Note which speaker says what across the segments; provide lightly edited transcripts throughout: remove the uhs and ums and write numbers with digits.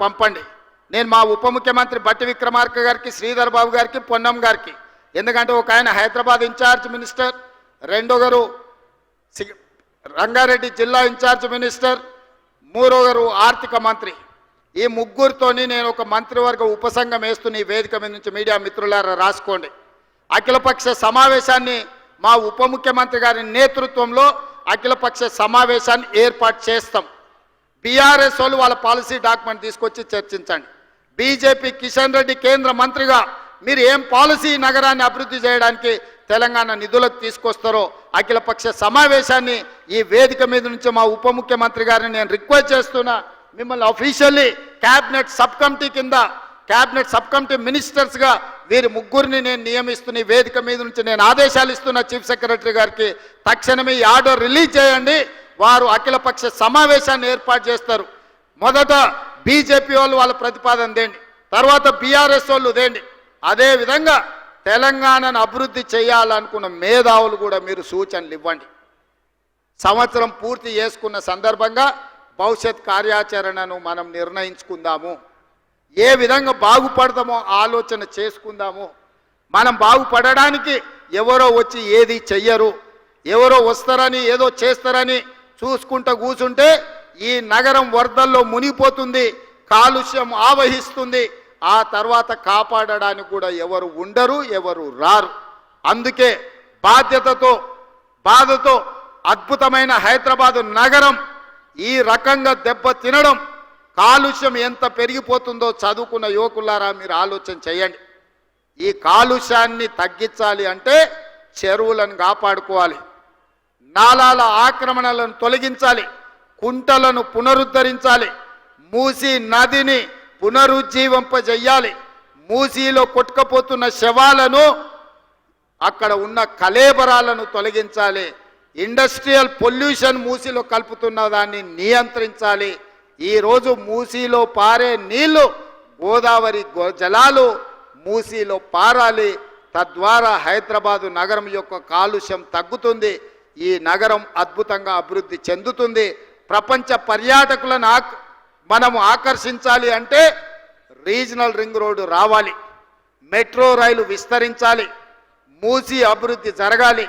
Speaker 1: పంపండి. నేను మా ఉప ముఖ్యమంత్రి బట్టి విక్రమార్క గారికి, శ్రీధర్ బాబు గారికి, పొన్నం గారికి, ఎందుకంటే ఒక ఆయన హైదరాబాద్ ఇన్ఛార్జ్ మినిస్టర్, రెండోగరు రంగారెడ్డి జిల్లా ఇన్ఛార్జ్ మినిస్టర్, మూడోగరు ఆర్థిక మంత్రి, ఈ ముగ్గురితోని నేను ఒక మంత్రివర్గ ఉపసంఘం వేస్తున్న ఈ వేదిక మీద నుంచి మీడియా మిత్రులారా రాసుకోండి. అఖిలపక్ష సమావేశాన్ని మా ఉప ముఖ్యమంత్రి గారి నేతృత్వంలో అఖిలపక్ష సమావేశాన్ని ఏర్పాటు చేస్తాం. బీఆర్ఎస్ వాళ్ళు వాళ్ళ పాలసీ డాక్యుమెంట్ తీసుకొచ్చి చర్చించండి. బీజేపీ కిషన్ రెడ్డి కేంద్ర మంత్రిగా మీరు ఏం పాలసీ నగరాన్ని అభివృద్ధి చేయడానికి తెలంగాణ నిధులకు తీసుకొస్తారో అఖిలపక్ష సమావేశాన్ని ఈ వేదిక మీద నుంచి మా ఉప ముఖ్యమంత్రి గారిని నేను రిక్వెస్ట్ చేస్తున్నా. మిమ్మల్ని అఫీషియల్లీ క్యాబినెట్ సబ్ కమిటీ కింద, క్యాబినెట్ సబ్ కమిటీ మినిస్టర్స్గా వీరి ముగ్గురిని నేను నియమిస్తున్న ఈ వేదిక మీద నుంచి నేను ఆదేశాలు ఇస్తున్నా చీఫ్ సెక్రటరీ గారికి. తక్షణమే ఈ ఆర్డర్ రిలీజ్ చేయండి. వారు అఖిలపక్ష సమావేశాన్ని ఏర్పాటు చేస్తారు. మొదట బీజేపీ వాళ్ళు వాళ్ళ ప్రతిపాదన దేండి, తర్వాత బీఆర్ఎస్ వాళ్ళు దేండి. అదేవిధంగా తెలంగాణను అభివృద్ధి చేయాలనుకున్న మేధావులు కూడా మీరు సూచనలు ఇవ్వండి. సంవత్సరం పూర్తి చేసుకున్న సందర్భంగా భవిష్యత్ కార్యాచరణను మనం నిర్ణయించుకుందాము. ఏ విధంగా బాగుపడతామో ఆలోచన చేసుకుందాము. మనం బాగుపడడానికి ఎవరో వచ్చి ఏది చెయ్యరు, ఎవరో వస్తారని ఏదో చేస్తారని చూసుకుంటూ కూర్చుంటే ఈ నగరం వరదల్లో మునిగిపోతుంది, కాలుష్యం ఆవహిస్తుంది. ఆ తర్వాత కాపాడడానికి కూడా ఎవరు ఉండరు, ఎవరు రారు. అందుకే బాధ్యతతో, బాధతో అద్భుతమైన హైదరాబాదు నగరం ఈ రకంగా దెబ్బ తినడం, కాలుష్యం ఎంత పెరిగిపోతుందో చదువుకున్న యువకులారా మీరు ఆలోచన చేయండి. ఈ కాలుష్యాన్ని తగ్గించాలి అంటే చెరువులను కాపాడుకోవాలి, నాలాల ఆక్రమణలను తొలగించాలి, కుంటలను పునరుద్ధరించాలి, మూసీ నదిని పునరుజ్జీవింపజేయాలి, మూసీలో కొట్టుకుపోతున్న శవాలను, అక్కడ ఉన్న కలేబరాలను తొలగించాలి, ఇండస్ట్రియల్ పొల్యూషన్ మూసీలో కలుపుతున్న దాన్ని నియంత్రించాలి. ఈరోజు మూసీలో పారే నీళ్లు, గోదావరి జలాలు మూసీలో పారాలి. తద్వారా హైదరాబాదు నగరం యొక్క కాలుష్యం తగ్గుతుంది, ఈ నగరం అద్భుతంగా అభివృద్ధి చెందుతుంది. ప్రపంచ పర్యాటకులను మనము ఆకర్షించాలి అంటే రీజనల్ రింగ్ రోడ్డు రావాలి, మెట్రో రైలు విస్తరించాలి, మూసీ అభివృద్ధి జరగాలి,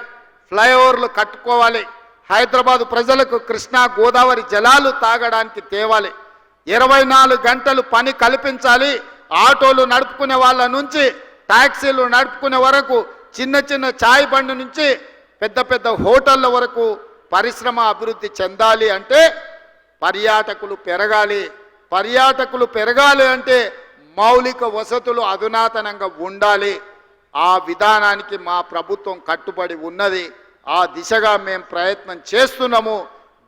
Speaker 1: ఫ్లైఓవర్లు కట్టుకోవాలి, హైదరాబాదు ప్రజలకు కృష్ణా గోదావరి జలాలు తాగడానికి తేవాలి, 24 గంటలు పని కల్పించాలి. ఆటోలు నడుపుకునే వాళ్ళ నుంచి ట్యాక్సీలు నడుపుకునే వరకు, చిన్న చిన్న ఛాయ్ బండి నుంచి పెద్ద పెద్ద హోటళ్ళ వరకు పరిశ్రమ అభివృద్ధి చెందాలి అంటే పర్యాటకులు పెరగాలి. పర్యాటకులు పెరగాలి అంటే మౌలిక వసతులు అధునాతనంగా ఉండాలి. ఆ విధానానికి మా ప్రభుత్వం కట్టుబడి ఉన్నది. ఆ దిశగా మేము ప్రయత్నం చేస్తున్నాము.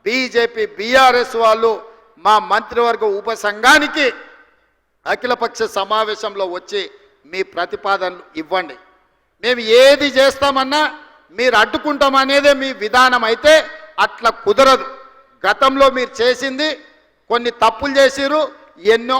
Speaker 1: బీజేపీ బీఆర్ఎస్ వాళ్ళు మా మంత్రివర్గ ఉపసంఘానికి అఖిలపక్ష సమావేశంలో వచ్చి మీ ప్రతిపాదనలు ఇవ్వండి. మేము ఏది చేస్తామన్నా మీరు అడ్డుకుంటామనేదే మీ విధానం అయితే అట్లా కుదరదు. గతంలో మీరు చేసింది, కొన్ని తప్పులు చేసిరు, ఎన్నో